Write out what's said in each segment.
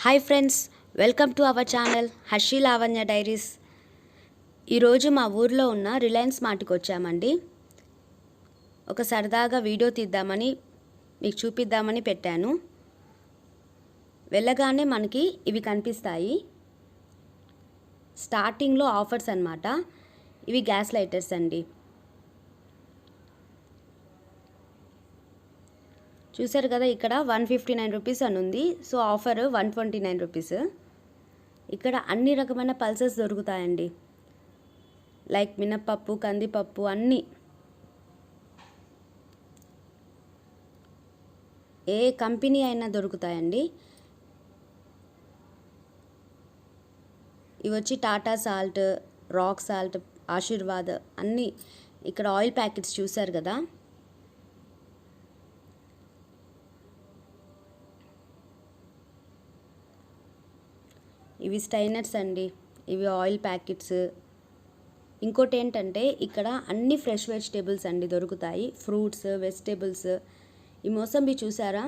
Hi friends, welcome to our channel Harshi Lavanya diaries. ఈరోజు మా ఊర్లో ఉన్న రిలయన్స్ మార్ట్కి వచ్చామండి. ఒక సరదాగా వీడియో తీద్దామని మీకు చూపిద్దామని పెట్టాను. వెళ్ళగానే మనకి ఇవి కనిపిస్తాయి. స్టార్టింగ్లో ఆఫర్స్ అన్నమాట. ఇవి గ్యాస్ లైటర్స్ అండి. చూసారు కదా, ఇక్కడ 159 రూపీస్ అని ఉంది. So offer 129 rupees. ఇక్కడ అన్ని రకమైన పల్సెస్ దొరుకుతాయండి. లైక్ మినప్పప్పు, కందిపప్పు అన్నీ. ఏ కంపెనీ అయినా దొరుకుతాయండి. ఇవి వచ్చి Tata salt, rock salt, Aashirvaad అన్నీ. ఇక్కడ ఆయిల్ ప్యాకెట్స్ చూసారు కదా. ఇవి స్టైనర్స్ అండి. ఇవి ఆయిల్ ప్యాకెట్స్. ఇంకోటి ఏంటంటే ఇక్కడ అన్ని ఫ్రెష్ వెజిటేబుల్స్ అండి దొరుకుతాయి. Fruits, vegetables. ఈ మోసంబి చూసారా,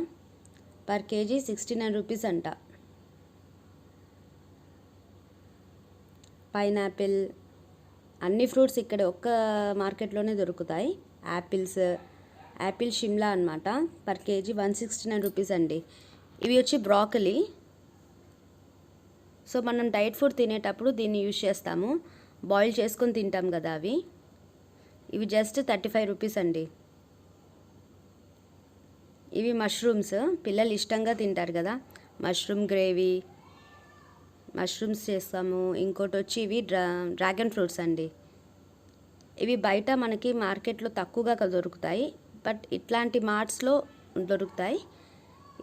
పర్ కేజీ 69 రూపీస్ అంట. పైనాపిల్, అన్ని ఫ్రూట్స్ ఇక్కడ ఒక్క మార్కెట్లోనే దొరుకుతాయి. యాపిల్ షిమ్లా అనమాట. పర్ కేజీ 169 రూపీస్ అండి. ఇవి వచ్చి బ్రాకలీ. సో మనం డైట్ ఫుడ్ తినేటప్పుడు దీన్ని యూజ్ చేస్తాము. బాయిల్ చేసుకొని తింటాం కదా అవి. ఇవి జస్ట్ 35 రూపీస్ అండి. ఇవి మష్రూమ్స్. పిల్లలు ఇష్టంగా తింటారు కదా, మష్రూమ్ గ్రేవీ, మష్రూమ్స్ చేస్తాము. ఇంకోటి వచ్చి ఇవి డ్రాగన్ ఫ్రూట్స్ అండి. ఇవి బయట మనకి మార్కెట్లో తక్కువగా దొరుకుతాయి, బట్ ఇట్లాంటి మార్ట్స్లో దొరుకుతాయి.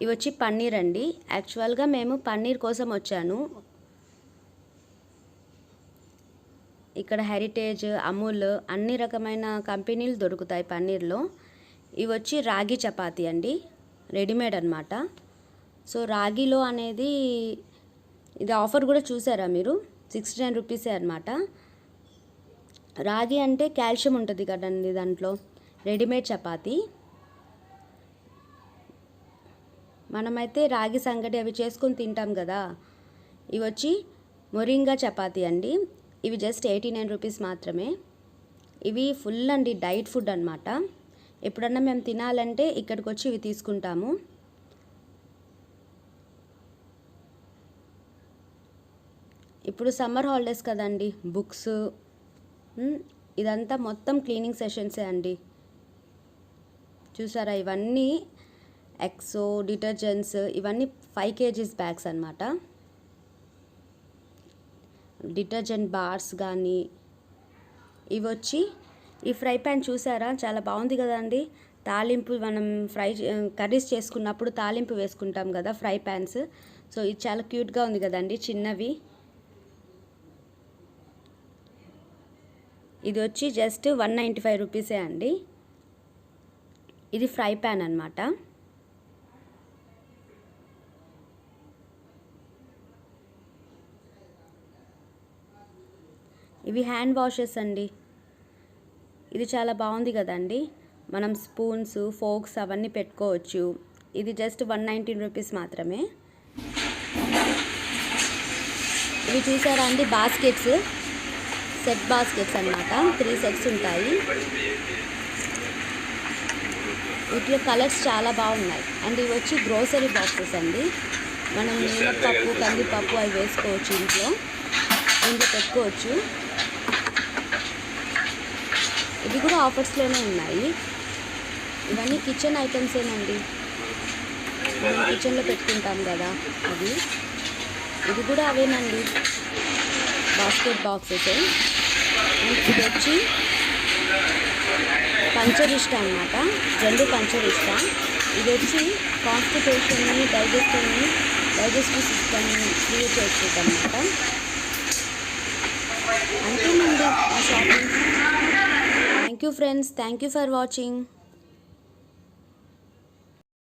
ఇవి వచ్చి పన్నీర్ అండి. యాక్చువల్గా మేము పన్నీర్ కోసం వచ్చాను. ఇక్కడ హెరిటేజ్, అమూల్ అన్ని రకమైన కంపెనీలు దొరుకుతాయి పన్నీర్లో. ఇవి వచ్చి రాగి చపాతీ అండి, రెడీమేడ్ అనమాట. సో రాగిలో అనేది ఇది ఆఫర్ కూడా చూసారా మీరు, 69 రూపీసే అనమాట. రాగి అంటే కాల్షియం ఉంటుంది కదండి దాంట్లో. రెడీమేడ్ చపాతీ. మనమైతే రాగి సంగటి అవి చేసుకొని తింటాం కదా. ఇవి వచ్చి మొరింగా చపాతీ అండి. ఇవి జస్ట్ 89 రూపీస్ మాత్రమే. ఇవి ఫుల్ అండి, డైట్ ఫుడ్ అనమాట. ఎప్పుడన్నా మేము తినాలంటే ఇక్కడికి వచ్చి ఇవి తీసుకుంటాము. ఇప్పుడు సమ్మర్ హాలిడేస్ కదండి, బుక్స్ ఇదంతా మొత్తం క్లీనింగ్ సెషన్సే అండి. చూసారా, ఇవన్నీ ఎక్సో డిటర్జెంట్స్, ఇవన్నీ 5 kgs బ్యాగ్స్ అనమాట. డిటర్జెంట్ బార్స్ కానీ. ఇవి వచ్చి ఈ ఫ్రై ప్యాన్ చూసారా, చాలా బాగుంది కదండి. తాలింపు మనం కర్రీస్ చేసుకున్నప్పుడు తాలింపు వేసుకుంటాం కదా ఫ్రై ప్యాన్స్. సో ఇది చాలా క్యూట్గా ఉంది కదండి, చిన్నవి. ఇది వచ్చి జస్ట్ 195 రూపీసే అండి. ఇది ఫ్రై ప్యాన్ అనమాట. ఇవి హ్యాండ్ వాషెస్ అండి. ఇది చాలా బాగుంది కదండి. మనం స్పూన్స్, ఫోక్స్ అవన్నీ పెట్టుకోవచ్చు. ఇది జస్ట్ 119 రూపీస్ మాత్రమే. ఇవి చూసారా అండి, బాస్కెట్స్, సెట్ బాస్కెట్స్ అన్నమాట. 3 సెట్స్ ఉంటాయి. వీటిలో కలర్స్ చాలా బాగున్నాయి. అండ్ ఇవి వచ్చి గ్రోసరీ బాక్సెస్ అండి. మనం మినప్పప్పు, కందిపప్పు అవి వేసుకోవచ్చు, ఇంట్లో పెట్టుకోవచ్చు. ఇవి కూడా ఆఫర్స్లోనే ఉన్నాయి. ఇవన్నీ కిచెన్ ఐటమ్సేనండి, మనం కిచెన్లో పెట్టుకుంటాం కదా అవి. ఇది కూడా అవేనండి, బాస్కెట్ బాక్సెస్. అండ్ ఇది వచ్చి పంచరిష్ట అనమాట, జెండు పంచరిష్ట. ఇది వచ్చి కాన్స్టిపేషన్ని, డైజెస్టివ్ సిస్టమ్ని క్రియేట్ చేస్తుంది అనమాట. అంతేనండి ఆ shopping. Thank you friends, thank you for watching.